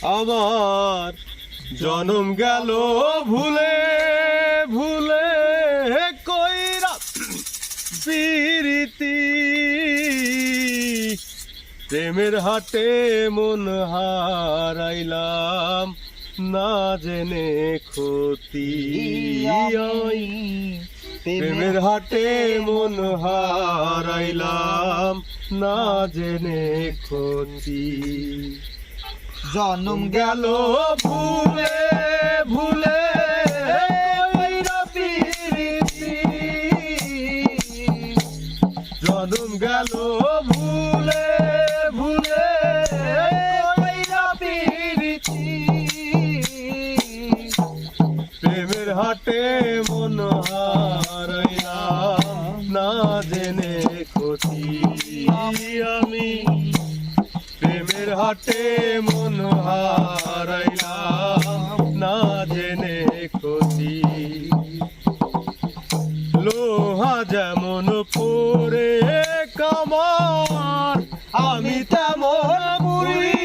আমার জনম গেল ভুলে ভুলে কইরা প্রীতি প্রেমের হাটে মন হারাইলাম না জেনে ক্ষতি প্রেমের হাটে মন হারাইলাম না জেনে ক্ষতি জনম গেল ভুলে ভুলে কইরা প্রীতি জনম গেল ভুলে ভুলে কইরা প্রীতি প্রেমের হাটে মন হারাইলাম না জেনে ক্ষতি আমি প্রেমের হাটে মন হারাইলাম না জেনে ক্ষতি লোহা যেমন পরে কামার আমি তেমন পুরি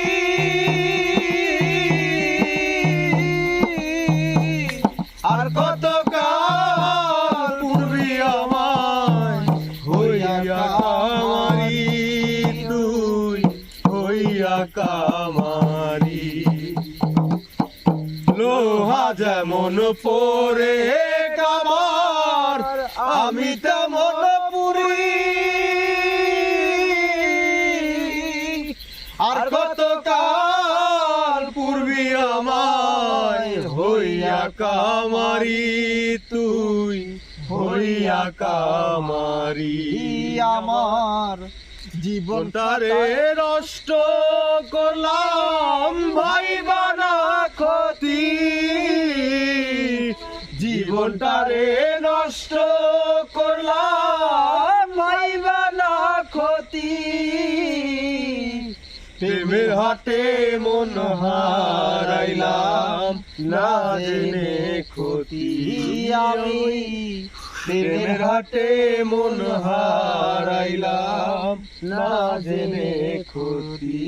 আর কত কাল পূর্বী আমায় হইয়া কামারি তুই হইয়া কামারি লোহা যেমন পরে কামার আমি তেমন পুরি আর কত কাল পূর্বী আমায় হইয়া কামারি তুই হইয়া কামারি আমার জীবনটারে নষ্ট করলাম ভাইবানা ক্ষতি জীবনটারে নষ্ট করলাম ভাইবানা ক্ষতি প্রেমের হাটে মন হারাইলাম না জেনে ক্ষতি আমি প্রেমের হাটে মন হারাইলাম না জেনে ক্ষতি।